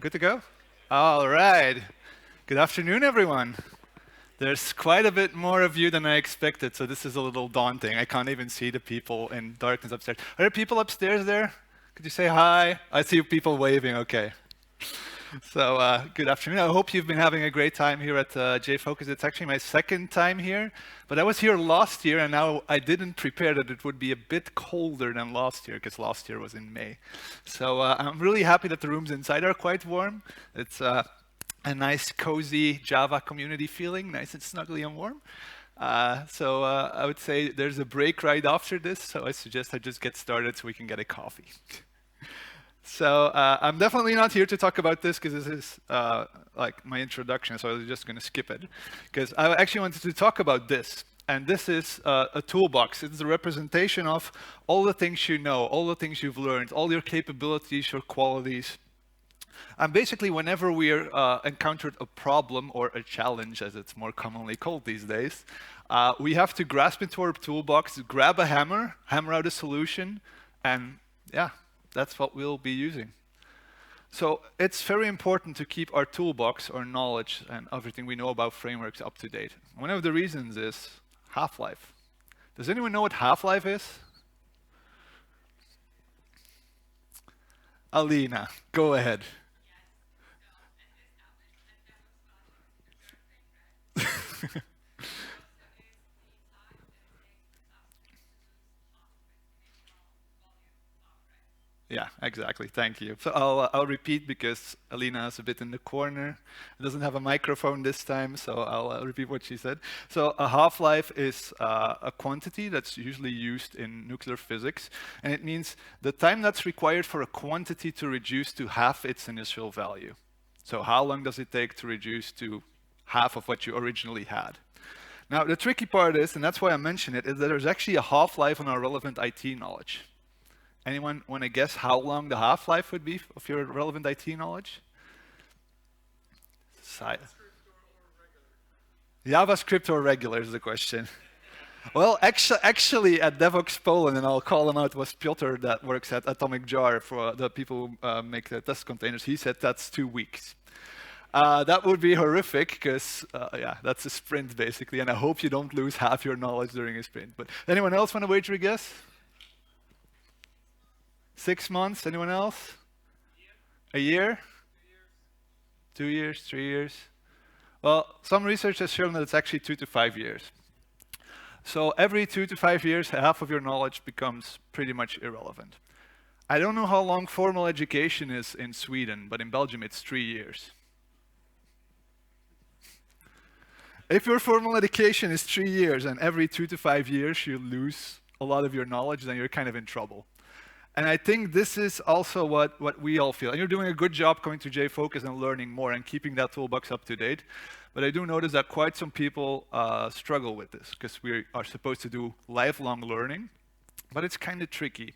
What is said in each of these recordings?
Good to go? All right. Good afternoon, everyone. There's quite a bit more of you than I expected, so this is a little daunting. I can't even see the people in darkness upstairs. Are there people upstairs there? Could you say hi? I see people waving. Okay. So, good afternoon. I hope you've been having a great time here at Jfokus. It's actually my second time here, but I was here last year, and now I didn't prepare that it would be a bit colder than last year, because last year was in May. So I'm really happy that the rooms inside are quite warm. It's a nice, cozy Java community feeling, nice and snuggly and warm. So I would say there's a break right after this, so I suggest I just get started so we can get a coffee. So I'm definitely not here to talk about this because this is like my introduction, so I'm just going to skip it. Because I actually wanted to talk about this. And this is a toolbox. It's a representation of all the things you know, all the things you've learned, all your capabilities, your qualities. And basically, whenever we encountered a problem or a challenge, as it's more commonly called these days, we have to grasp into our toolbox, grab a hammer, hammer out a solution, and yeah, that's what we'll be using. So it's very important to keep our toolbox, our knowledge, and everything we know about frameworks up to date. One of the reasons is half-life. Does anyone know what half-life is? Alina, go ahead. Yeah, exactly. Thank you. So I'll repeat because Alina is a bit in the corner. Doesn't have a microphone this time, so I'll repeat what she said. So a half-life is a quantity that's usually used in nuclear physics, and it means the time that's required for a quantity to reduce to half its initial value. So how long does it take to reduce to half of what you originally had? Now, the tricky part is, and that's why I mention it, is that there's actually a half-life on our relevant IT knowledge. Anyone want to guess how long the half-life would be of your relevant IT knowledge? JavaScript or regular is the question. Well, actually, at Devox Poland, and I'll call him out, was Piotr that works at Atomic Jar for the people who make the test containers. He said that's 2 weeks. That would be horrific because, yeah, that's a sprint basically, and I hope you don't lose half your knowledge during a sprint. But anyone else want to wager a guess? 6 months? Anyone else? A year? 2 years? 3 years? Well, some research has shown that it's actually 2 to 5 years. So every 2 to 5 years, half of your knowledge becomes pretty much irrelevant. I don't know how long formal education is in Sweden, but in Belgium it's 3 years. If your formal education is 3 years and every 2 to 5 years you lose a lot of your knowledge, then you're kind of in trouble. And I think this is also what we all feel. And you're doing a good job coming to Jfokus and learning more and keeping that toolbox up to date. But I do notice that quite some people struggle with this because we are supposed to do lifelong learning, but it's kind of tricky.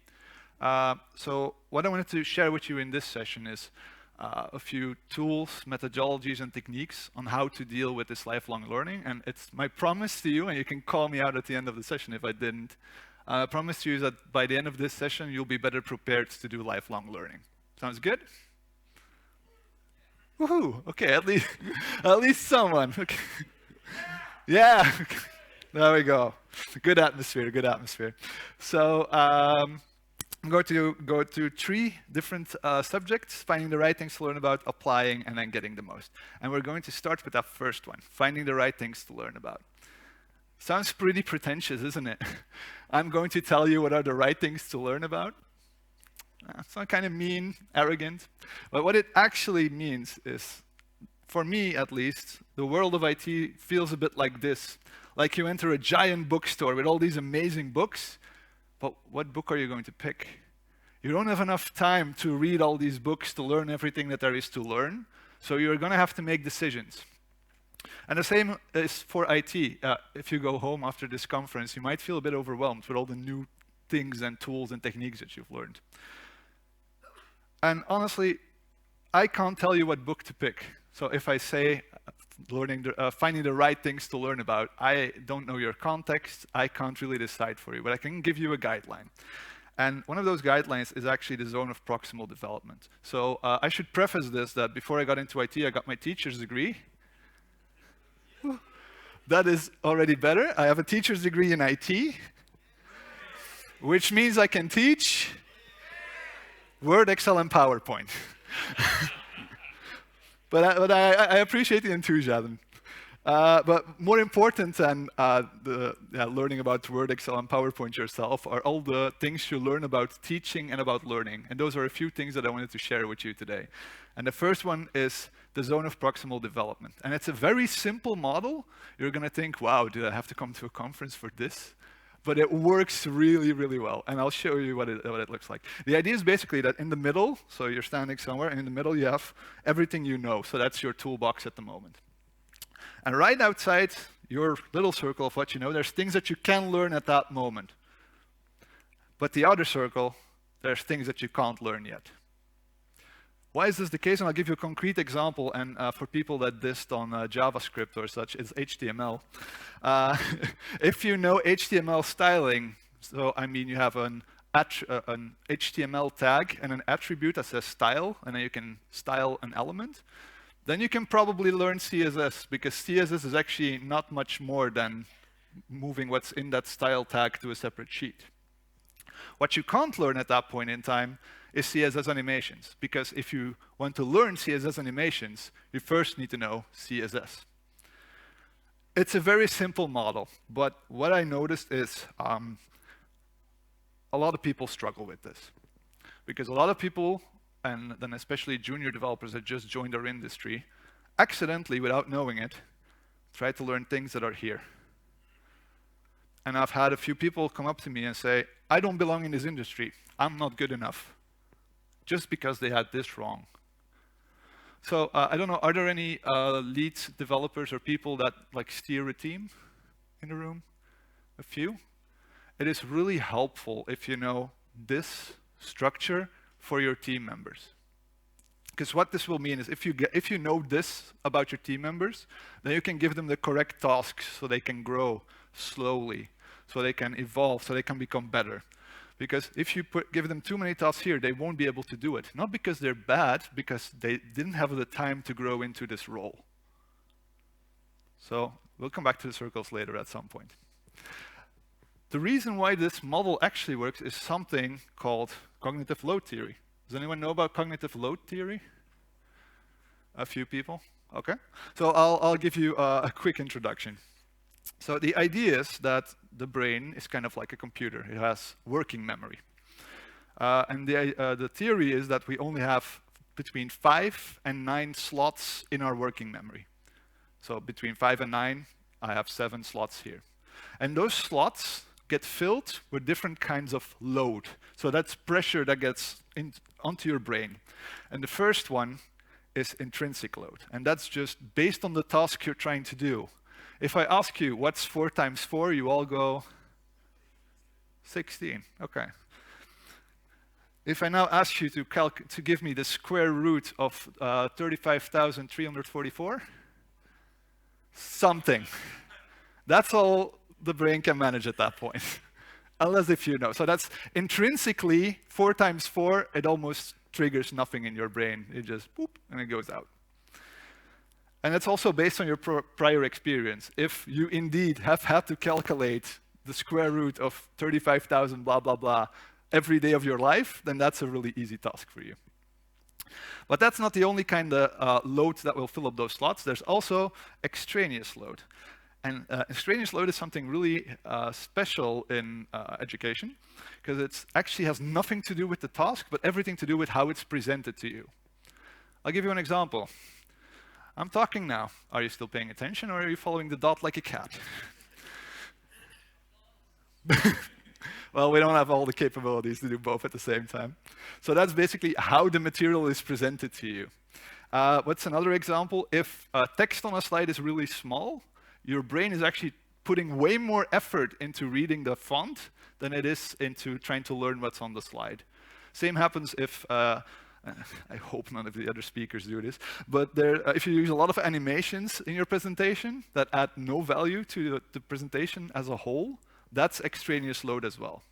So what I wanted to share with you in this session is a few tools, methodologies, and techniques on how to deal with this lifelong learning. And it's my promise to you, and you can call me out at the end of the session if I didn't, I promise you that by the end of this session, you'll be better prepared to do lifelong learning. Sounds good? Woohoo! Okay, at least, at least someone. Okay. Yeah, there we go. Good atmosphere, good atmosphere. So I'm going to go to 3 different subjects, finding the right things to learn about, applying, and then getting the most. And we're going to start with that first one, finding the right things to learn about. Sounds pretty pretentious, isn't it? I'm going to tell you what are the right things to learn about. It's not kind of mean, arrogant. But what it actually means is, for me at least, the world of IT feels a bit like this. Like you enter a giant bookstore with all these amazing books, but what book are you going to pick? You don't have enough time to read all these books to learn everything that there is to learn, so you're going to have to make decisions. And the same is for IT. If you go home after this conference, you might feel a bit overwhelmed with all the new things and tools and techniques that you've learned. And honestly, I can't tell you what book to pick. So if I say finding the right things to learn about, I don't know your context. I can't really decide for you, but I can give you a guideline. And one of those guidelines is actually the zone of proximal development. So I should preface this that before I got into IT, I got my teacher's degree. That is already better. I have a teacher's degree in IT, which means I can teach Word, Excel, and PowerPoint. But I appreciate the enthusiasm. But more important than learning about Word, Excel, and PowerPoint yourself are all the things you learn about teaching and about learning. And those are a few things that I wanted to share with you today. And the first one is the zone of proximal development. And it's a very simple model. You're going to think, wow, did I have to come to a conference for this? But it works really, really well. And I'll show you what it looks like. The idea is basically that in the middle, so you're standing somewhere, and in the middle you have everything you know. So that's your toolbox at the moment. And right outside your little circle of what you know, there's things that you can learn at that moment. But the outer circle, there's things that you can't learn yet. Why is this the case? And I'll give you a concrete example. And for people that dissed on JavaScript or such, it's HTML. If you know HTML styling, so I mean you have an HTML tag and an attribute that says style, and then you can style an element, then you can probably learn CSS, because CSS is actually not much more than moving what's in that style tag to a separate sheet. What you can't learn at that point in time is CSS animations, because if you want to learn CSS animations, you first need to know CSS. It's a very simple model, but what I noticed is a lot of people struggle with this, because a lot of people, and then especially junior developers that just joined our industry, accidentally, without knowing it, try to learn things that are here. And I've had a few people come up to me and say, I don't belong in this industry. I'm not good enough. Just because they had this wrong. So I don't know, are there any lead developers or people that like steer a team in the room? A few? It is really helpful if you know this structure for your team members. Because what this will mean is if you know this about your team members, then you can give them the correct tasks so they can grow slowly, so they can evolve, so they can become better. Because if you give them too many tasks here, they won't be able to do it. Not because they're bad, because they didn't have the time to grow into this role. So we'll come back to the circles later at some point. The reason why this model actually works is something called cognitive load theory. Does anyone know about cognitive load theory? A few people? Okay. So I'll give you a quick introduction. So the idea is that the brain is kind of like a computer. It has working memory. And the theory is that we only have between 5 and 9 slots in our working memory. So between 5 and 9, I have 7 slots here. And those slots get filled with different kinds of load. So that's pressure that gets onto your brain. And the first one is intrinsic load. And that's just based on the task you're trying to do. If I ask you, what's 4 times 4, you all go, 16. Okay. If I now ask you to give me the square root of 35,344, something. That's all the brain can manage at that point, unless if you know. So that's intrinsically 4 times 4, it almost triggers nothing in your brain. It just boop, and it goes out. And it's also based on your prior experience. If you indeed have had to calculate the square root of 35,000 blah, blah, blah every day of your life, then that's a really easy task for you. But that's not the only kind of load that will fill up those slots. There's also extraneous load. And extraneous load is something really special in education, because it actually has nothing to do with the task, but everything to do with how it's presented to you. I'll give you an example. I'm talking now. Are you still paying attention, or are you following the dot like a cat? Well, we don't have all the capabilities to do both at the same time. So that's basically how the material is presented to you. What's another example? If text on a slide is really small, your brain is actually putting way more effort into reading the font than it is into trying to learn what's on the slide. Same happens if, I hope none of the other speakers do this, but if you use a lot of animations in your presentation that add no value to the presentation as a whole, that's extraneous load as well.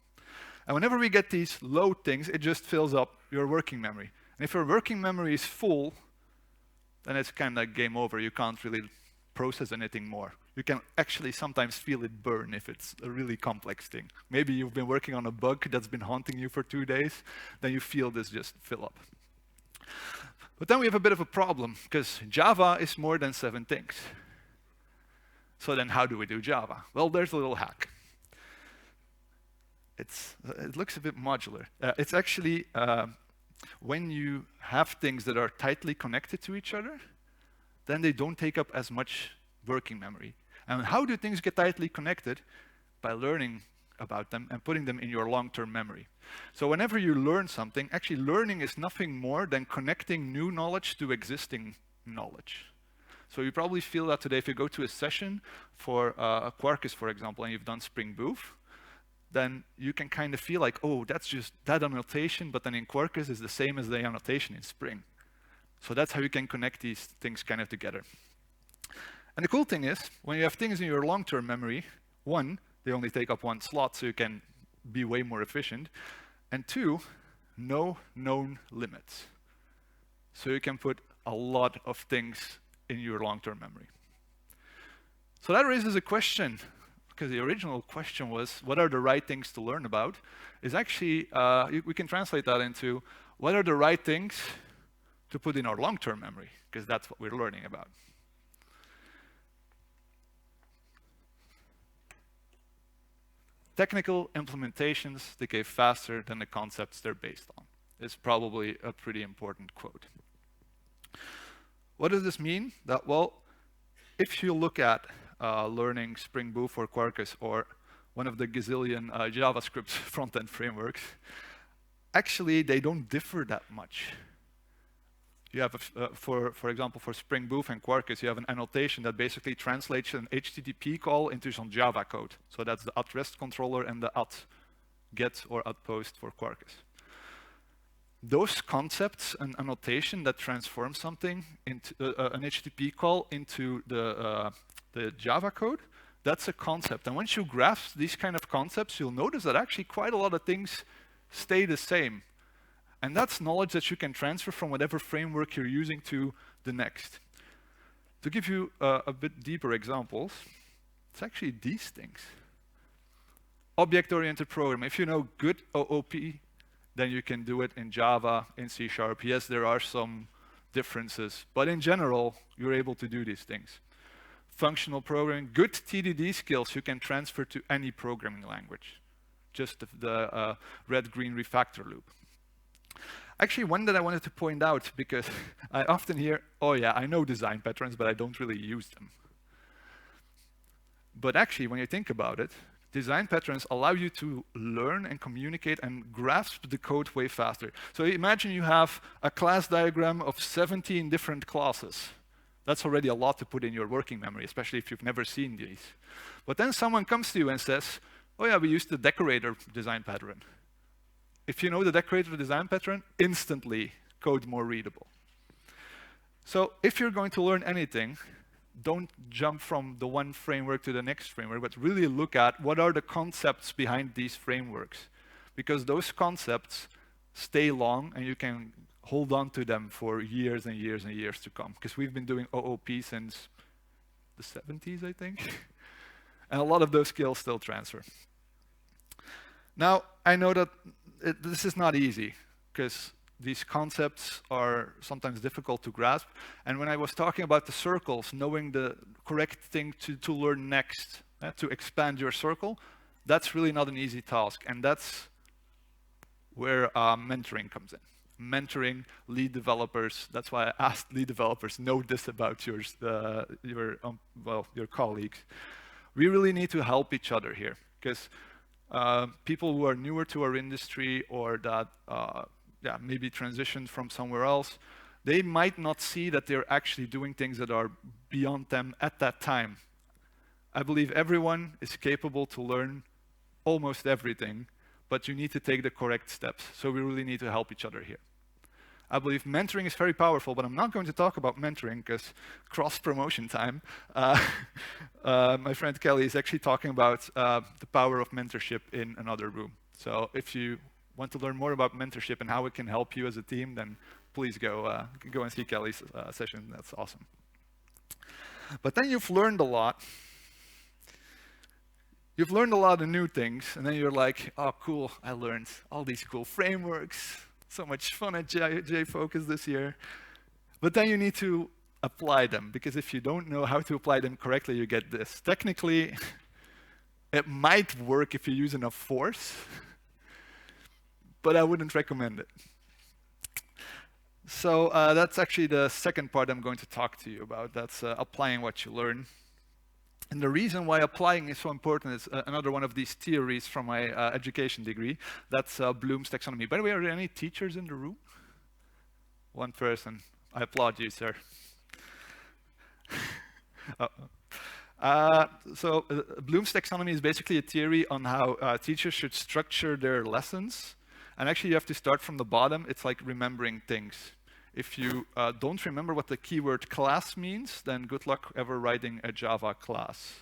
And whenever we get these load things, it just fills up your working memory. And if your working memory is full, then it's kind of game over. You can't really process anything more. You can actually sometimes feel it burn if it's a really complex thing. Maybe you've been working on a bug that's been haunting you for 2 days, then you feel this just fill up. But then we have a bit of a problem, because Java is more than 7 things. So then how do we do Java? Well, there's a little hack. It looks a bit modular. It's actually when you have things that are tightly connected to each other, then they don't take up as much working memory. And how do things get tightly connected? By learning about them and putting them in your long-term memory. So whenever you learn something, actually learning is nothing more than connecting new knowledge to existing knowledge. So you probably feel that today if you go to a session for Quarkus, for example, and you've done Spring Boot, then you can kind of feel like, oh, that's just that annotation, but then in Quarkus is the same as the annotation in Spring. So that's how you can connect these things kind of together. And the cool thing is, when you have things in your long-term memory, 1, they only take up 1 slot, so you can be way more efficient. And 2, no known limits. So you can put a lot of things in your long-term memory. So that raises a question, because the original question was, what are the right things to learn about? Is actually, we can translate that into, what are the right things to put in our long-term memory? Because that's what we're learning about. Technical implementations decay faster than the concepts they're based on. Is probably a pretty important quote. What does this mean? That, well, if you look at learning Spring Boot for Quarkus or one of the gazillion JavaScript front-end frameworks, actually they don't differ that much. You have, for example, for Spring Boot and Quarkus, you have an annotation that basically translates an HTTP call into some Java code. So that's the @REST controller and the @GET or @POST for Quarkus. Those concepts and annotation that transform something into an HTTP call into the Java code, that's a concept. And once you grasp these kind of concepts, you'll notice that actually quite a lot of things stay the same. And that's knowledge that you can transfer from whatever framework you're using to the next. To give you a bit deeper examples, it's actually these things. Object-oriented programming. If you know good OOP, then you can do it in Java, in C#. Yes, there are some differences, but in general, you're able to do these things. Functional programming, good TDD skills you can transfer to any programming language. Just the red-green refactor loop. Actually, one that I wanted to point out, because I often hear, oh yeah, I know design patterns, but I don't really use them. But actually, when you think about it, design patterns allow you to learn and communicate and grasp the code way faster. So imagine you have a class diagram of 17 different classes. That's already a lot to put in your working memory, especially if you've never seen these. But then someone comes to you and says, oh yeah, we used the decorator design pattern. If you know the decorator design pattern, instantly code more readable. So if you're going to learn anything, don't jump from the one framework to the next framework, but really look at what are the concepts behind these frameworks. Because those concepts stay long and you can hold on to them for years and years and years to come. Because we've been doing OOP since the 70s, I think. And a lot of those skills still transfer. Now, I know that this is not easy, because these concepts are sometimes difficult to grasp. And when I was talking about the circles, knowing the correct thing to learn next, to expand your circle, that's really not an easy task. And that's where mentoring comes in. Mentoring lead developers. That's why I asked lead developers, know this about your colleagues. We really need to help each other here, because people who are newer to our industry or that maybe transitioned from somewhere else, they might not see that they're actually doing things that are beyond them at that time. I believe everyone is capable to learn almost everything, but you need to take the correct steps. So we really need to help each other here. I believe mentoring is very powerful, but I'm not going to talk about mentoring because cross-promotion time. My friend Kelly is actually talking about the power of mentorship in another room. So if you want to learn more about mentorship and how it can help you as a team, then please go and see Kelly's session. That's awesome. But then you've learned a lot. You've learned a lot of new things, and then you're like, oh, cool, I learned all these cool frameworks. So much fun at Jfokus this year. But then you need to apply them, because if you don't know how to apply them correctly, you get this. Technically, it might work if you use enough force, but I wouldn't recommend it. So that's actually the second part I'm going to talk to you about. That's applying what you learn. And the reason why applying is so important is another one of these theories from my education degree. That's Bloom's taxonomy. By the way, are there any teachers in the room? One person. I applaud you, sir. Bloom's taxonomy is basically a theory on how teachers should structure their lessons. And actually, you have to start from the bottom. It's like remembering things. If you don't remember what the keyword class means, then good luck ever writing a Java class.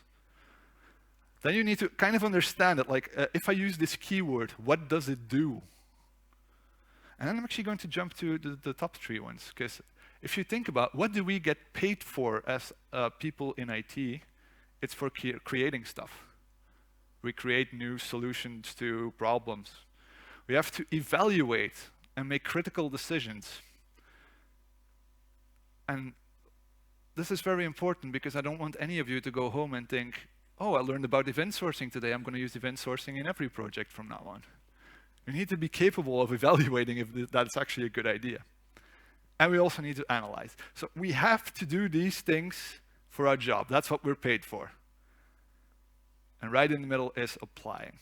Then you need to kind of understand it. Like, if I use this keyword, what does it do? And then I'm actually going to jump to the top three ones, because if you think about what do we get paid for as people in IT, it's for creating stuff. We create new solutions to problems. We have to evaluate and make critical decisions. And this is very important because I don't want any of you to go home and think, oh, I learned about event sourcing today. I'm going to use event sourcing in every project from now on. You need to be capable of evaluating if that's actually a good idea. And we also need to analyze. So we have to do these things for our job. That's what we're paid for. And right in the middle is applying.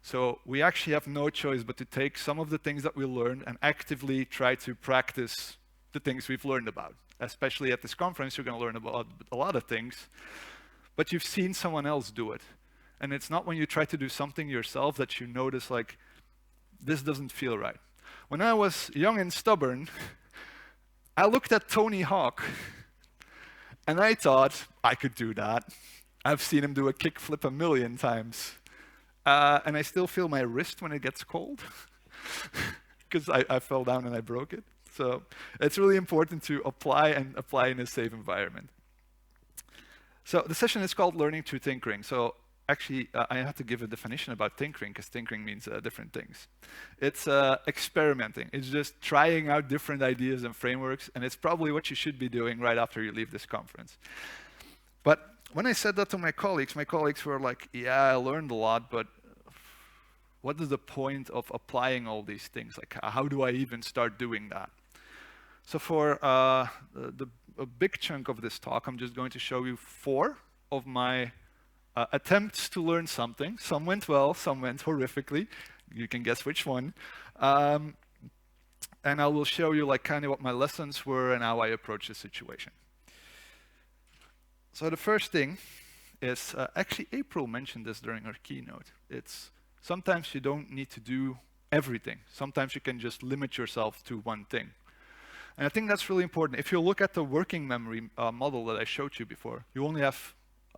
So we actually have no choice but to take some of the things that we learned and actively try to practice the things we've learned about. Especially at this conference, you're going to learn about a lot of things, but you've seen someone else do it. And it's not when you try to do something yourself that you notice, like, this doesn't feel right. When I was young and stubborn, I looked at Tony Hawk, and I thought, I could do that. I've seen him do a kickflip a million times. And I still feel my wrist when it gets cold, because I fell down and I broke it. So it's really important to apply in a safe environment. So the session is called Learning Through Tinkering. So actually, I have to give a definition about tinkering, because tinkering means different things. It's experimenting. It's just trying out different ideas and frameworks, and it's probably what you should be doing right after you leave this conference. But when I said that to my colleagues were like, yeah, I learned a lot, but what is the point of applying all these things? Like, how do I even start doing that? So for a big chunk of this talk, I'm just going to show you 4 of my attempts to learn something. Some went well, some went horrifically. You can guess which one. And I will show you like kind of what my lessons were and how I approach the situation. So the first thing is, actually April mentioned this during her keynote. It's sometimes you don't need to do everything. Sometimes you can just limit yourself to one thing. And I think that's really important. If you look at the working memory model that I showed you before, you only have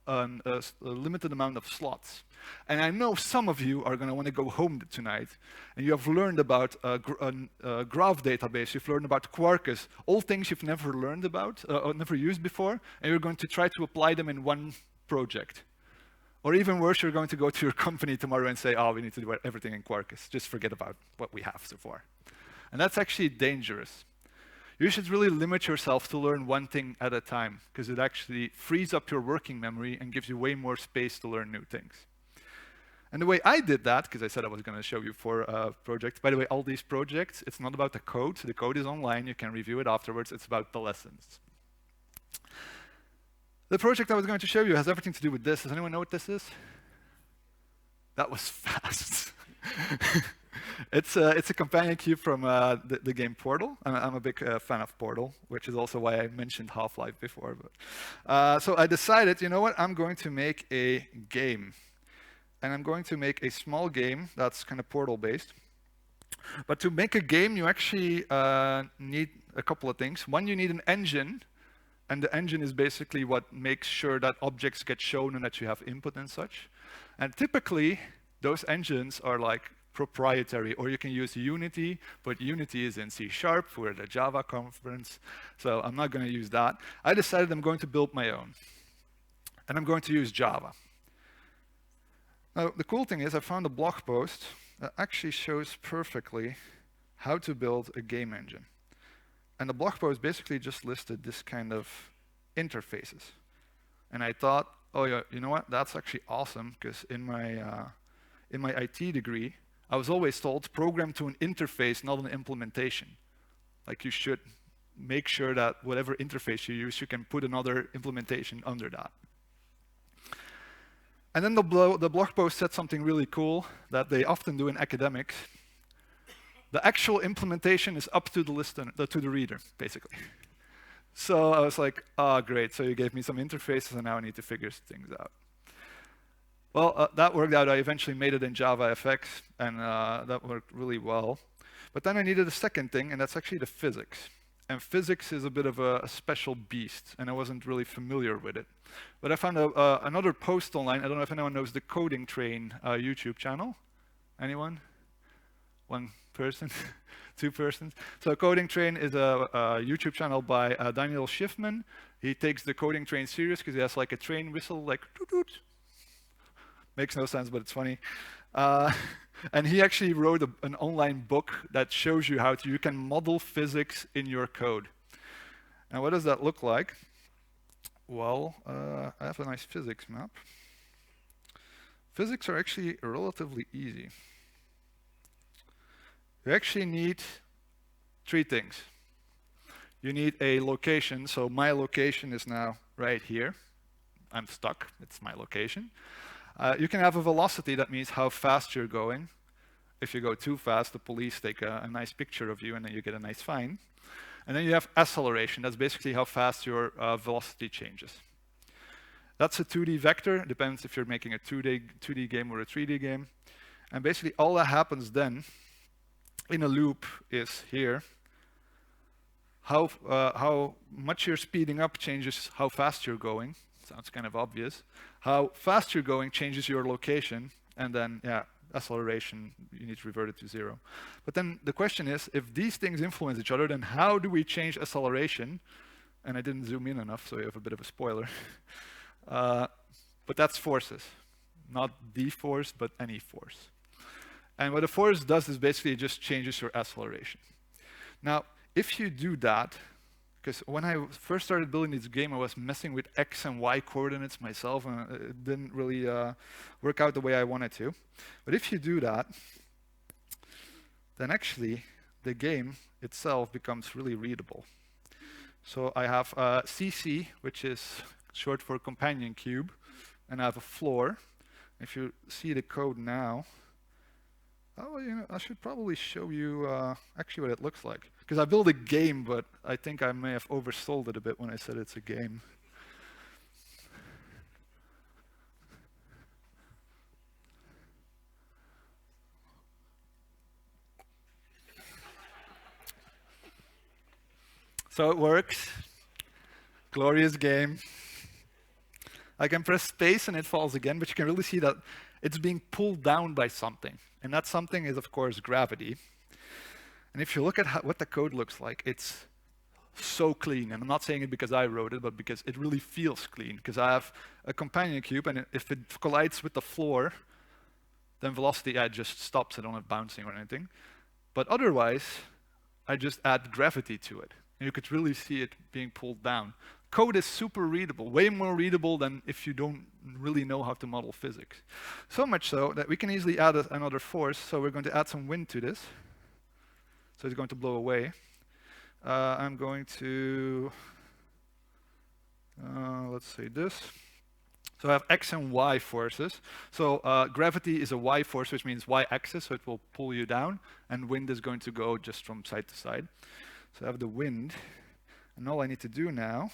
a limited amount of slots. And I know some of you are going to want to go home tonight, and you have learned about a graph database, you've learned about Quarkus, all things you've never learned about, or never used before, and you're going to try to apply them in one project. Or even worse, you're going to go to your company tomorrow and say, oh, we need to do everything in Quarkus. Just forget about what we have so far. And that's actually dangerous. You should really limit yourself to learn one thing at a time, because it actually frees up your working memory and gives you way more space to learn new things. And the way I did that, because I said I was going to show you 4 projects. By the way, all these projects, it's not about the code. The code is online. You can review it afterwards. It's about the lessons. The project I was going to show you has everything to do with this. Does anyone know what this is? That was fast. It's a companion cube from the game Portal. I'm a big fan of Portal, which is also why I mentioned Half-Life before. But, so I decided, you know what, I'm going to make a game. And I'm going to make a small game that's kind of Portal-based. But to make a game, you actually need a couple of things. One, you need an engine. And the engine is basically what makes sure that objects get shown and that you have input and such. And typically, those engines are like proprietary, or you can use Unity, but Unity is in C#, we're at a Java conference, so I'm not going to use that. I decided I'm going to build my own, and I'm going to use Java. Now, the cool thing is I found a blog post that actually shows perfectly how to build a game engine. And the blog post basically just listed this kind of interfaces. And I thought, oh yeah, you know what? That's actually awesome, because in my IT degree, I was always told program to an interface, not an implementation. Like you should make sure that whatever interface you use, you can put another implementation under that. And then the blog post said something really cool that they often do in academics. The actual implementation is up to the listener, to the reader, basically. So I was like, oh, great. So you gave me some interfaces, and now I need to figure things out. Well, that worked out. I eventually made it in JavaFX, and that worked really well. But then I needed a second thing, and that's actually the physics. And physics is a bit of a special beast, and I wasn't really familiar with it. But I found another post online. I don't know if anyone knows the Coding Train YouTube channel. Anyone? One person? Two persons? So Coding Train is a YouTube channel by Daniel Schiffman. He takes the Coding Train serious because he has like a train whistle, like toot toot. Makes no sense, but it's funny. And he actually wrote an online book that shows you how you can model physics in your code. And what does that look like? Well, I have a nice physics map. Physics are actually relatively easy. You actually need three things. You need a location, so my location is now right here. I'm stuck, it's my location. You can have a velocity, that means how fast you're going. If you go too fast, the police take a nice picture of you and then you get a nice fine. And then you have acceleration, that's basically how fast your velocity changes. That's a 2D vector, it depends if you're making a 2D game or a 3D game. And basically all that happens then in a loop is here. How much you're speeding up changes how fast you're going. Sounds kind of obvious. How fast you're going changes your location, and then, yeah, acceleration, you need to revert it to 0. But then the question is, if these things influence each other, then how do we change acceleration? And I didn't zoom in enough, so you have a bit of a spoiler. But that's forces. Not the force, but any force. And what a force does is basically it just changes your acceleration. Now, if you do that, because when I first started building this game, I was messing with X and Y coordinates myself, and it didn't really work out the way I wanted to. But if you do that, then actually the game itself becomes really readable. So I have CC, which is short for companion cube, and I have a floor. If you see the code now, oh, you know, I should probably show you actually what it looks like. Because I built a game, but I think I may have oversold it a bit when I said it's a game. So it works. Glorious game. I can press space and it falls again, but you can really see that it's being pulled down by something. And that something is, of course, gravity. And if you look at what the code looks like, it's so clean. And I'm not saying it because I wrote it, but because it really feels clean. Because I have a companion cube, and if it collides with the floor, then velocity just stops. I don't have bouncing or anything. But otherwise, I just add gravity to it. And you could really see it being pulled down. Code is super readable, way more readable than if you don't really know how to model physics. So much so that we can easily add another force. So we're going to add some wind to this. So it's going to blow away. I'm going to, let's say this. So I have X and Y forces. So gravity is a Y force, which means Y axis, so it will pull you down. And wind is going to go just from side to side. So I have the wind. And all I need to do now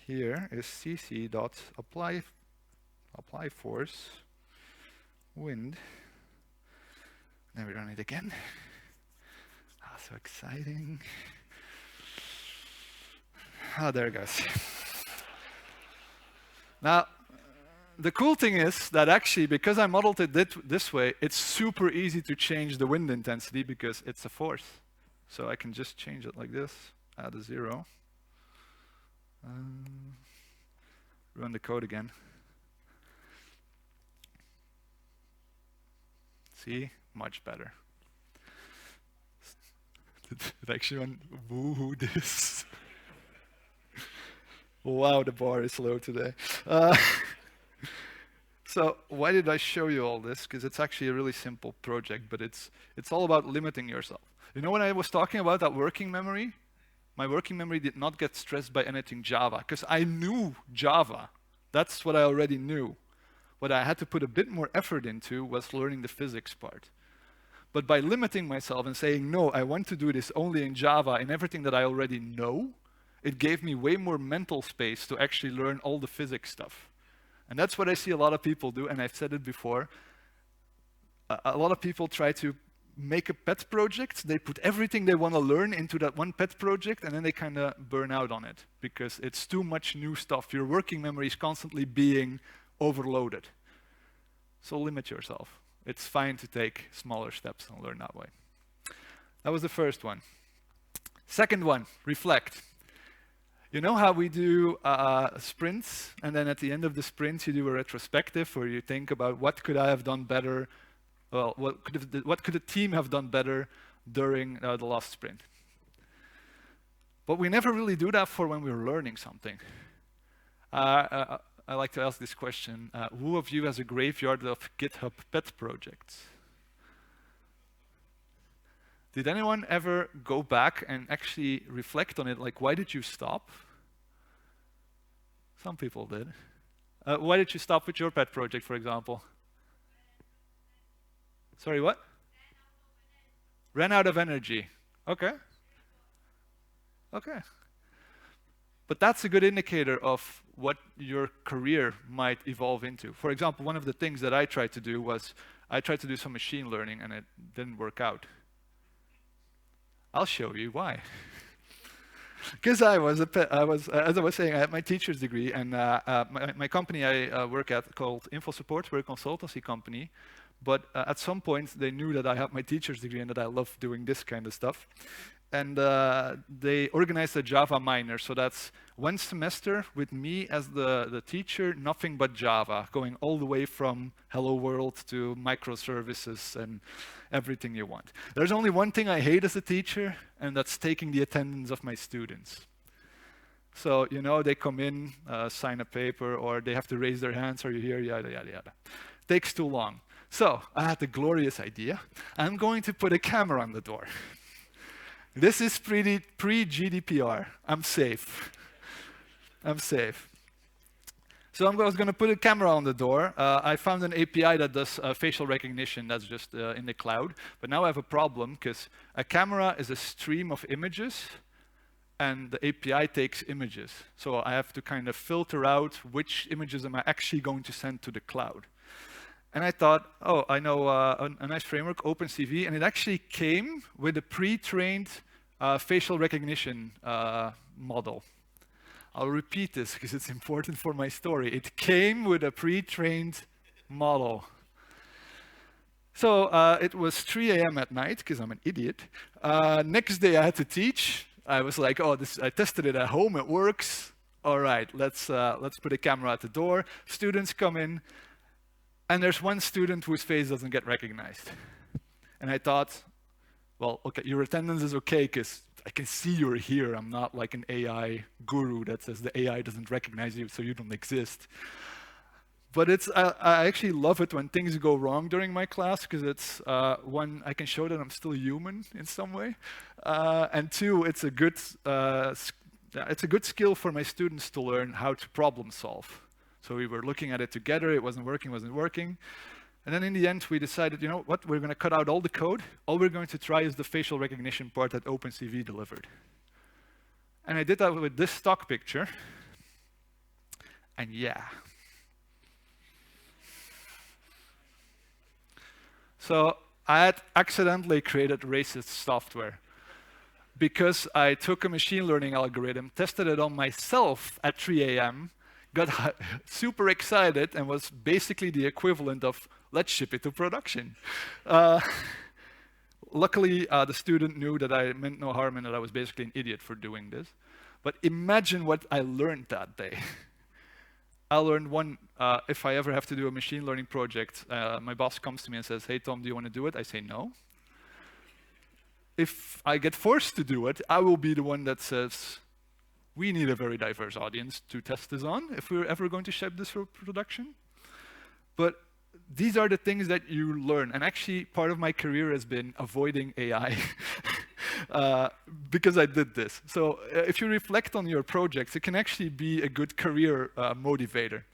here is cc dot apply force wind. Then we run it again. Ah, so exciting. Ah, there it goes. Now, the cool thing is that actually, because I modeled it this way, it's super easy to change the wind intensity because it's a force. So I can just change it like this, add a 0. Run the code again. See? Much better. It actually went, woo this. Wow, the bar is low today. So why did I show you all this? Because it's actually a really simple project, but it's all about limiting yourself. You know, when I was talking about that working memory, my working memory did not get stressed by anything Java, because I knew Java. That's what I already knew. What I had to put a bit more effort into was learning the physics part. But by limiting myself and saying, no, I want to do this only in Java and everything that I already know, it gave me way more mental space to actually learn all the physics stuff. And that's what I see a lot of people do, and I've said it before. A lot of people try to make a pet project. They put everything they want to learn into that one pet project, and then they kind of burn out on it because it's too much new stuff. Your working memory is constantly being overloaded. So limit yourself. It's fine to take smaller steps and learn that way. That was the first one. Second one, reflect. You know how we do sprints, and then at the end of the sprint you do a retrospective where you think about what could I have done better, well, what could the team have done better during the last sprint. But we never really do that for when we're learning something. I like to ask this question, who of you has a graveyard of GitHub pet projects? Did anyone ever go back and actually reflect on it, like why did you stop? Some people did. Why did you stop with your pet project, for example? Sorry, what? Ran out of energy. Okay. Okay. But that's a good indicator of what your career might evolve into. For example, one of the things that I tried to do was, I tried to do some machine learning and it didn't work out. I'll show you why. Because as I was saying, I had my teacher's degree, and my company I work at called Info Support, we're a consultancy company. But at some point, they knew that I had my teacher's degree and that I love doing this kind of stuff. And they organized a Java minor, so that's one semester with me as the teacher, nothing but Java, going all the way from Hello World to microservices and everything you want. There's only one thing I hate as a teacher, and that's taking the attendance of my students. So, you know, they come in, sign a paper, or they have to raise their hands, are you here, yada, yada, yada. Takes too long. So, I had the glorious idea, I'm going to put a camera on the door. This is pre-GDPR. I'm safe. I'm safe. So I was going to put a camera on the door. I found an API that does facial recognition. That's just in the cloud. But now I have a problem because a camera is a stream of images, and the API takes images. So I have to kind of filter out which images am I actually going to send to the cloud. And I thought, oh, I know a nice framework, OpenCV, and it actually came with a pre-trained facial recognition model. I'll repeat this because it's important for my story. It came with a pre-trained model. So it was 3 a.m. at night, because I'm an idiot. Next day I had to teach. I was like, oh, I tested it at home, it works. All right, let's put a camera at the door. Students come in. And there's one student whose face doesn't get recognized. And I thought, well, okay, your attendance is okay because I can see you're here. I'm not like an AI guru that says the AI doesn't recognize you, so you don't exist. But I actually love it when things go wrong during my class because it's, one, I can show that I'm still human in some way. And two, it's a good skill for my students to learn how to problem solve. So we were looking at it together, it wasn't working. And then in the end, we decided, you know what, we're going to cut out all the code. All we're going to try is the facial recognition part that OpenCV delivered. And I did that with this stock picture. And yeah. So I had accidentally created racist software because I took a machine learning algorithm, tested it on myself at 3 a.m., got super excited and was basically the equivalent of, let's ship it to production. Uh, Luckily, the student knew that I meant no harm and that I was basically an idiot for doing this. But imagine what I learned that day. I learned one, if I ever have to do a machine learning project, my boss comes to me and says, hey, Tom, do you want to do it? I say no. If I get forced to do it, I will be the one that says, we need a very diverse audience to test this on if we're ever going to ship this for production. But these are the things that you learn. And actually, part of my career has been avoiding AI because I did this. So if you reflect on your projects, it can actually be a good career motivator.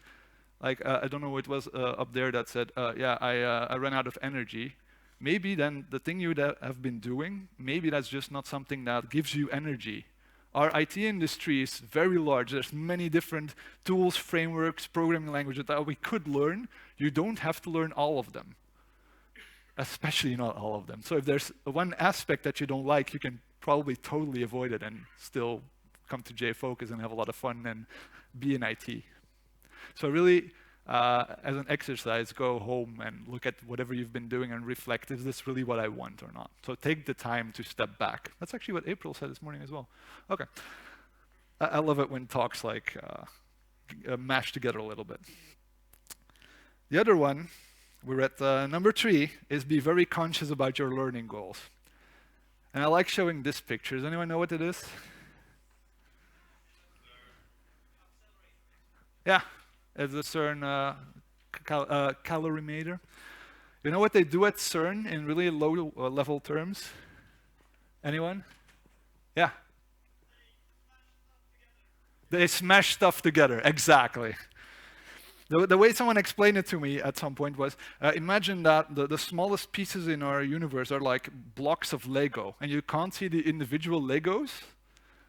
Like, I don't know what it was up there that said, yeah, I ran out of energy. Maybe then the thing you have been doing, maybe that's just not something that gives you energy. Our IT industry is very large. There's many different tools, frameworks, programming languages that we could learn. You don't have to learn all of them, especially not all of them. So if there's one aspect that you don't like, you can probably totally avoid it and still come to Jfokus and have a lot of fun and be in IT. So really, as an exercise, go home and look at whatever you've been doing and reflect, is this really what I want or not? So take the time to step back. That's actually what April said this morning as well. Okay. I love it when talks like mash together a little bit. The other one, we're at number 3, is be very conscious about your learning goals. And I like showing this picture. Does anyone know what it is? Yeah. It's a CERN calorimeter. You know what they do at CERN in really low level terms? Anyone? Yeah. They smash stuff together, exactly. The way someone explained it to me at some point was, imagine that the smallest pieces in our universe are like blocks of Lego, and you can't see the individual Legos.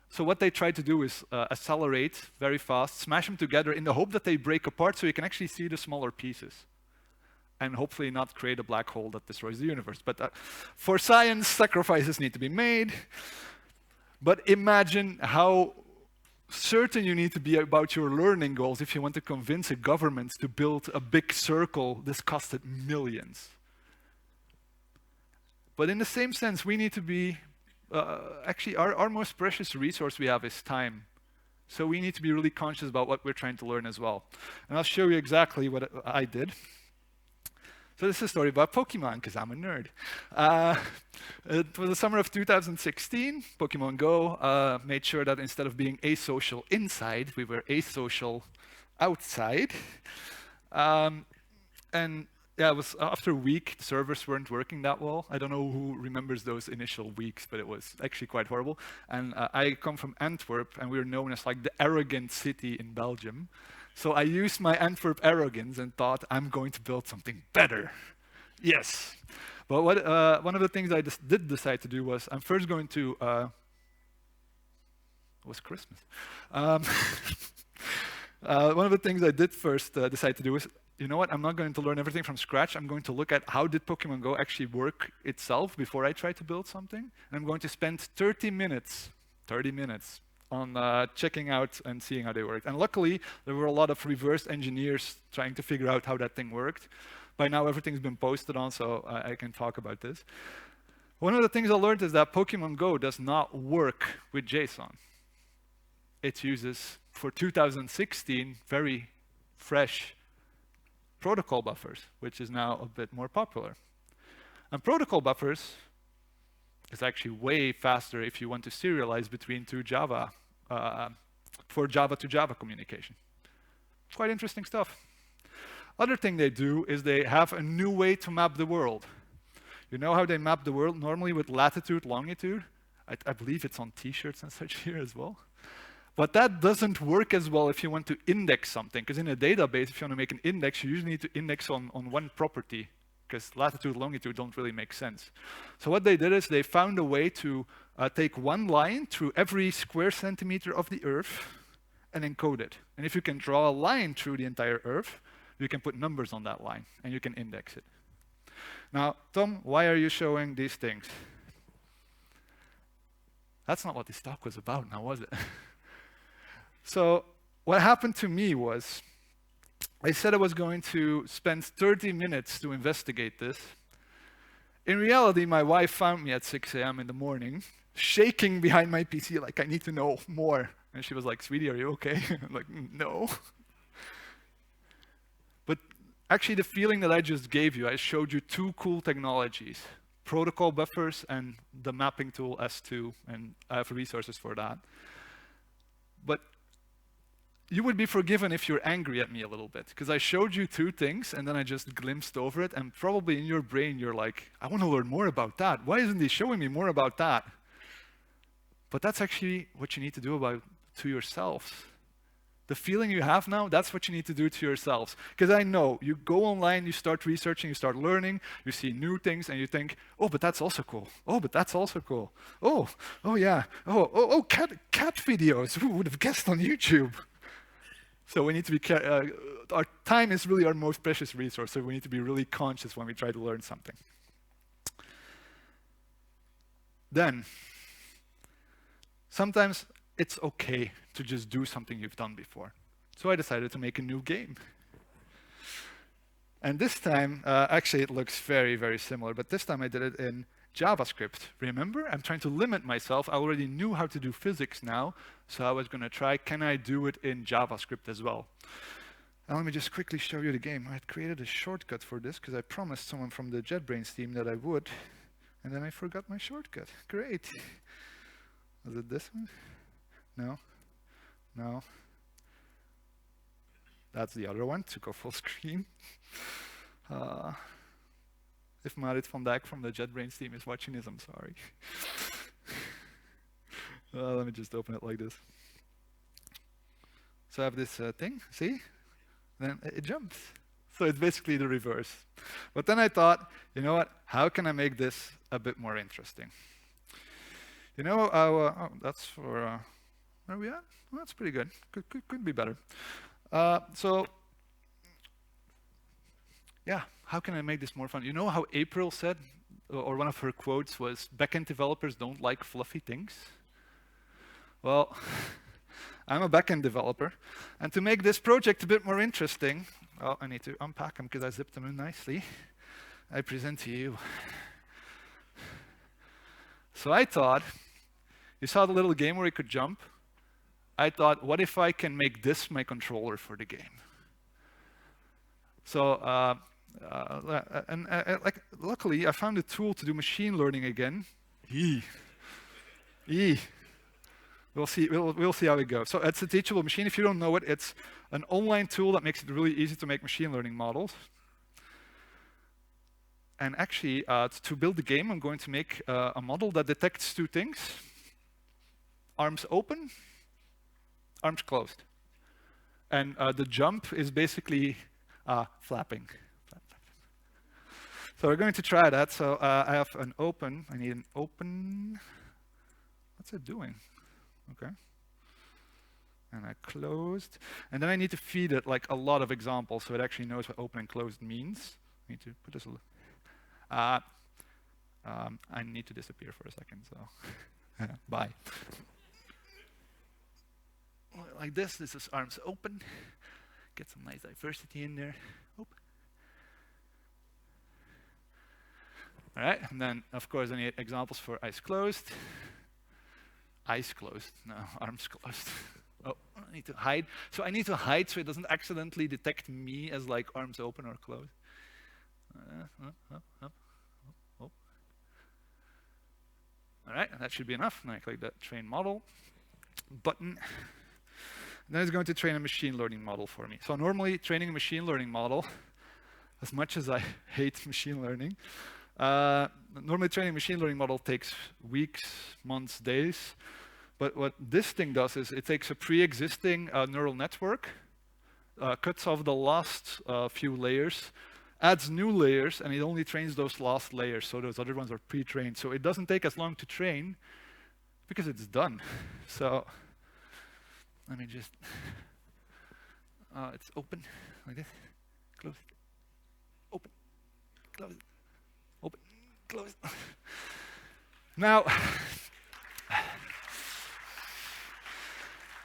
So what they try to do is accelerate very fast, smash them together in the hope that they break apart so you can actually see the smaller pieces. And hopefully not create a black hole that destroys the universe. But for science, sacrifices need to be made. But imagine how certain you need to be about your learning goals if you want to convince a government to build a big circle. This costed millions. But in the same sense, we need to be actually, our most precious resource we have is time. So we need to be really conscious about what we're trying to learn as well. And I'll show you exactly what I did. So this is a story about Pokemon, because I'm a nerd. It was the summer of 2016. Pokemon Go made sure that instead of being asocial inside, we were asocial outside. And yeah, it was after a week, the servers weren't working that well. I don't know who remembers those initial weeks, but it was actually quite horrible. And I come from Antwerp, and we're known as like the arrogant city in Belgium. So I used my Antwerp arrogance and thought, I'm going to build something better. Yes. But one of the things I did decide to do was, I'm first going to, it was Christmas. One of the things I did first decide to do was, you know what, I'm not going to learn everything from scratch. I'm going to look at how did Pokemon Go actually work itself before I try to build something. And I'm going to spend 30 minutes on checking out and seeing how they worked. And luckily, there were a lot of reverse engineers trying to figure out how that thing worked. By now, everything's been posted on, so I can talk about this. One of the things I learned is that Pokemon Go does not work with JSON. It uses, for 2016, very fresh protocol buffers, which is now a bit more popular. And protocol buffers is actually way faster if you want to serialize between two Java, for Java to Java communication. Quite interesting stuff. Other thing they do is they have a new way to map the world. You know how they map the world normally with latitude, longitude? I believe it's on t-shirts and such here as well. But that doesn't work as well if you want to index something, because in a database, if you want to make an index, you usually need to index on one property, because latitude, longitude don't really make sense. So what they did is they found a way to take one line through every square centimeter of the Earth and encode it. And if you can draw a line through the entire Earth, you can put numbers on that line, and you can index it. Now, Tom, why are you showing these things? That's not what this talk was about now, was it? So what happened to me was, I said I was going to spend 30 minutes to investigate this. In reality, my wife found me at 6 a.m. in the morning, shaking behind my PC like, I need to know more. And she was like, sweetie, are you okay? I'm like, no. But actually, the feeling that I just gave you, I showed you two cool technologies, protocol buffers and the mapping tool S2, and I have resources for that. But you would be forgiven if you're angry at me a little bit, because I showed you two things and then I just glimpsed over it, and probably in your brain you're like, I want to learn more about that. Why isn't he showing me more about that? But that's actually what you need to do to yourselves. The feeling you have now, that's what you need to do to yourselves. Because I know, you go online, you start researching, you start learning, you see new things, and you think, oh, but that's also cool. Oh, but that's also cool. Oh yeah. Cat videos. Who would have guessed on YouTube? So we need to be, our time is really our most precious resource, so we need to be really conscious when we try to learn something. Then, sometimes it's okay to just do something you've done before. So I decided to make a new game. And this time, actually it looks very, very similar, but this time I did it in JavaScript. Remember? I'm trying to limit myself. I already knew how to do physics now, so I was going to try, can I do it in JavaScript as well? And let me just quickly show you the game. I had created a shortcut for this because I promised someone from the JetBrains team that I would, and then I forgot my shortcut. Great. Was it this one? No. No. That's the other one, to go full screen. If Marit van Dijk from the JetBrains team is watching this, I'm sorry. Let me just open it like this. So I have this thing, see? Then it jumps. So it's basically the reverse. But then I thought, you know what? How can I make this a bit more interesting? You know, oh, that's for, where are we at? Well, that's pretty good. Could be better. So, yeah, how can I make this more fun? You know how April said, or one of her quotes was, backend developers don't like fluffy things? Well, I'm a backend developer, and to make this project a bit more interesting, well, I need to unpack them because I zipped them in nicely. I present to you. So I thought, you saw the little game where you could jump? I thought, what if I can make this my controller for the game? So, luckily, I found a tool to do machine learning again. We'll see how it goes. So it's a teachable machine. If you don't know it, it's an online tool that makes it really easy to make machine learning models. And actually, to build the game, I'm going to make a model that detects two things. Arms open, arms closed. And the jump is basically flapping. So we're going to try that. So I have an open. I need an open. What's it doing? Okay. And I closed. And then I need to feed it like a lot of examples so it actually knows what open and closed means. I need to put this I need to disappear for a second, so bye. Like this is arms open. Get some nice diversity in there. Open. All right, and then of course I need examples for eyes closed. Eyes closed, no, arms closed. Oh, I need to hide. So I need to hide so it doesn't accidentally detect me as like arms open or closed. All right, that should be enough. Now I click that train model button. And then it's going to train a machine learning model for me. So normally training a machine learning model, as much as I hate machine learning, normally training a machine learning model takes weeks, months, days. But what this thing does is it takes a pre-existing neural network, cuts off the last few layers, adds new layers, and it only trains those last layers. So those other ones are pre-trained. So it doesn't take as long to train because it's done. So let me just, it's open like this, close, open, close, open, close. Now,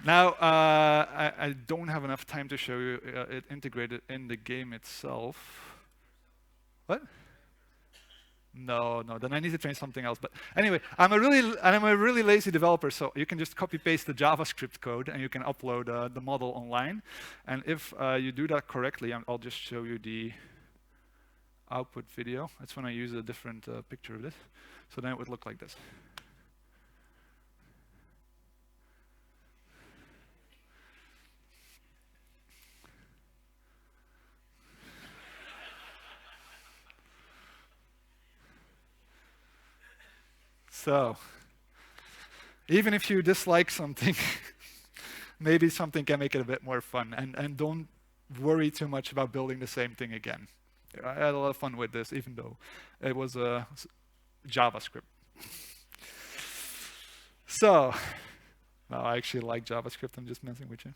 Now, I don't have enough time to show you it integrated in the game itself. What? No, no. Then I need to change something else. But anyway, I'm a really lazy developer, so you can just copy paste the JavaScript code and you can upload the model online. And if you do that correctly, I'll just show you the output video. That's when I use a different picture of this. So then it would look like this. So even if you dislike something, maybe something can make it a bit more fun. And don't worry too much about building the same thing again. I had a lot of fun with this, even though it was JavaScript. So, no, I actually like JavaScript. I'm just messing with you.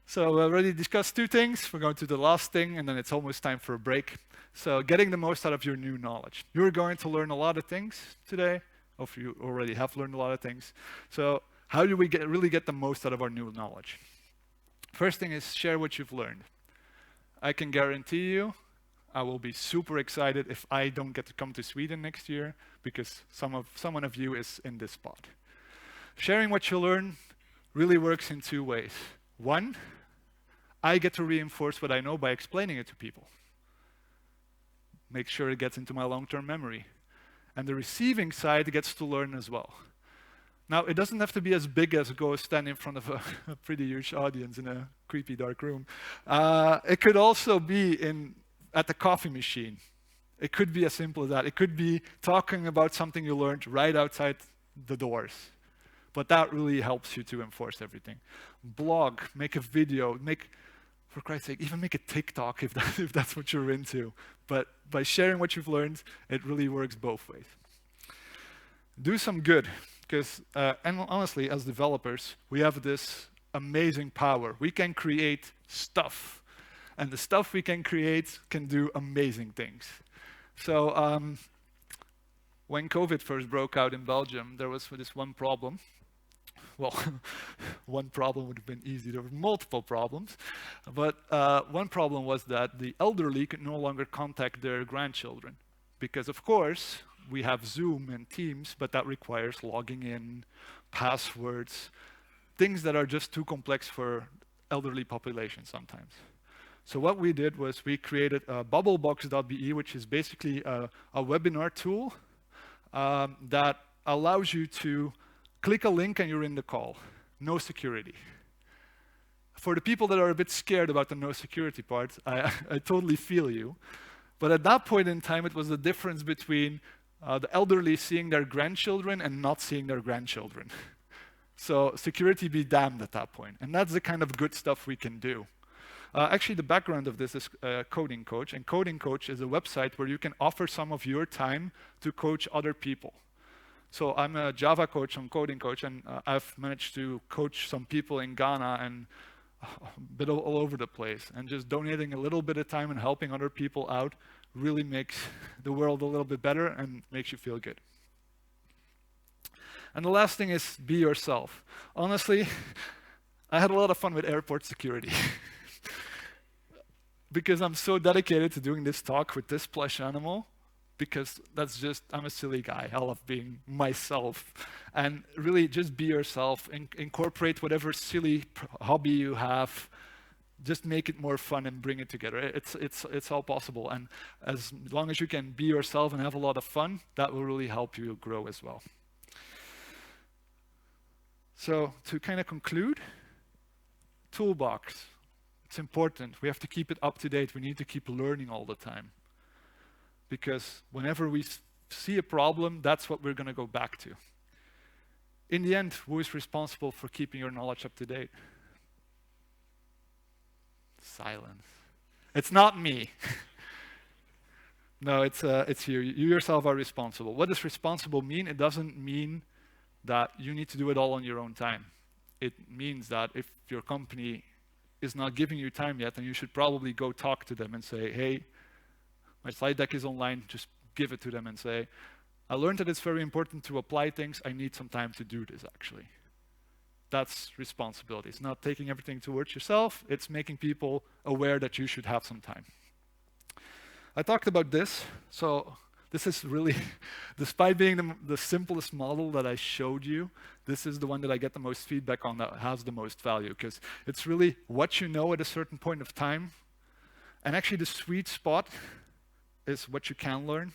So we already discussed two things. We're going to the last thing, and then it's almost time for a break. So getting the most out of your new knowledge. You're going to learn a lot of things today, or if you already have learned a lot of things. So how do we really get the most out of our new knowledge? First thing is share what you've learned. I can guarantee you, I will be super excited if I don't get to come to Sweden next year, because someone of you is in this spot. Sharing what you learn really works in two ways. One, I get to reinforce what I know by explaining it to people. Make sure it gets into my long-term memory. And the receiving side gets to learn as well. Now, it doesn't have to be as big as go stand in front of a pretty huge audience in a creepy dark room. It could also be at the coffee machine. It could be as simple as that. It could be talking about something you learned right outside the doors. But that really helps you to enforce everything. Blog, make a video, for Christ's sake, even make a TikTok if that's what you're into. But by sharing what you've learned, it really works both ways. Do some good, because, and honestly, as developers, we have this amazing power. We can create stuff, and the stuff we can create can do amazing things. So when COVID first broke out in Belgium, there was this one problem. Well, one problem would have been easy. There were multiple problems. But one problem was that the elderly could no longer contact their grandchildren. Because, of course, we have Zoom and Teams, but that requires logging in, passwords, things that are just too complex for elderly populations sometimes. So what we did was we created bubblebox.be, which is basically a webinar tool that allows you to click a link and you're in the call. No security. For the people that are a bit scared about the no security part, I totally feel you. But at that point in time, it was the difference between the elderly seeing their grandchildren and not seeing their grandchildren. So security be damned at that point. And that's the kind of good stuff we can do. Actually, the background of this is Coding Coach. And Coding Coach is a website where you can offer some of your time to coach other people. So I'm a Java coach on Coding Coach, and I've managed to coach some people in Ghana and a bit all over the place. And just donating a little bit of time and helping other people out really makes the world a little bit better and makes you feel good. And the last thing is be yourself. Honestly, I had a lot of fun with airport security. Because I'm so dedicated to doing this talk with this plush animal, because that's just, I'm a silly guy. I love being myself. And really just be yourself, incorporate whatever silly hobby you have, just make it more fun and bring it together. It's all possible. And as long as you can be yourself and have a lot of fun, that will really help you grow as well. So to kind of conclude, toolbox. It's important. We have to keep it up to date. We need to keep learning all the time. Because whenever we see a problem, that's what we're going to go back to. In the end, who is responsible for keeping your knowledge up to date? Silence. It's not me. No, it's you. You yourself are responsible. What does responsible mean? It doesn't mean that you need to do it all on your own time. It means that if your company is not giving you time yet, then you should probably go talk to them and say, hey, my slide deck is online, just give it to them and say, I learned that it's very important to apply things, I need some time to do this actually. That's responsibility. It's not taking everything towards yourself, it's making people aware that you should have some time. I talked about this, so this is really, despite being the simplest model that I showed you, this is the one that I get the most feedback on that has the most value, because it's really what you know at a certain point of time, and actually the sweet spot is what you can learn,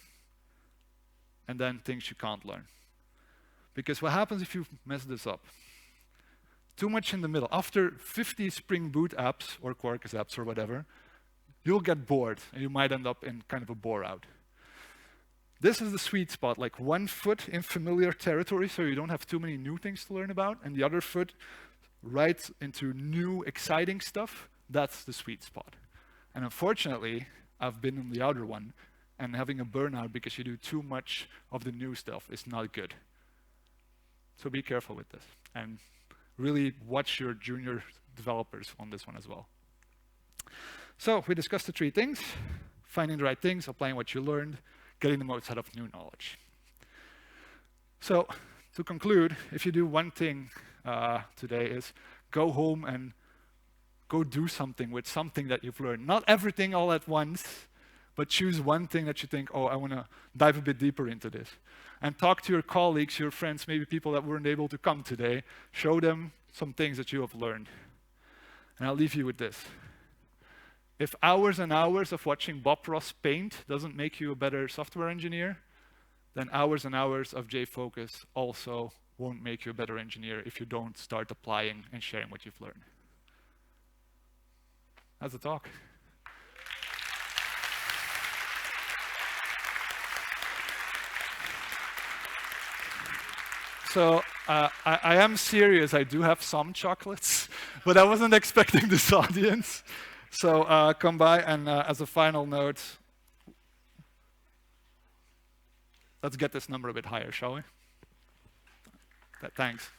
and then things you can't learn. Because what happens if you mess this up? Too much in the middle. After 50 Spring Boot apps, or Quarkus apps, or whatever, you'll get bored, and you might end up in kind of a bore-out. This is the sweet spot, like 1 foot in familiar territory, so you don't have too many new things to learn about, and the other foot right into new, exciting stuff. That's the sweet spot. And unfortunately, I've been in the other one, and having a burnout because you do too much of the new stuff is not good. So be careful with this, and really watch your junior developers on this one as well. So we discussed the 3 things: finding the right things, applying what you learned, getting the most out of new knowledge. So to conclude, if you do one thing today is go home and go do something with something that you've learned. Not everything all at once, but choose one thing that you think, oh, I want to dive a bit deeper into this. And talk to your colleagues, your friends, maybe people that weren't able to come today. Show them some things that you have learned. And I'll leave you with this. If hours and hours of watching Bob Ross paint doesn't make you a better software engineer, then hours and hours of Jfokus also won't make you a better engineer if you don't start applying and sharing what you've learned. That's the talk. So I am serious, I do have some chocolates, but I wasn't expecting this audience. So come by, and as a final note, let's get this number a bit higher, shall we? Thanks.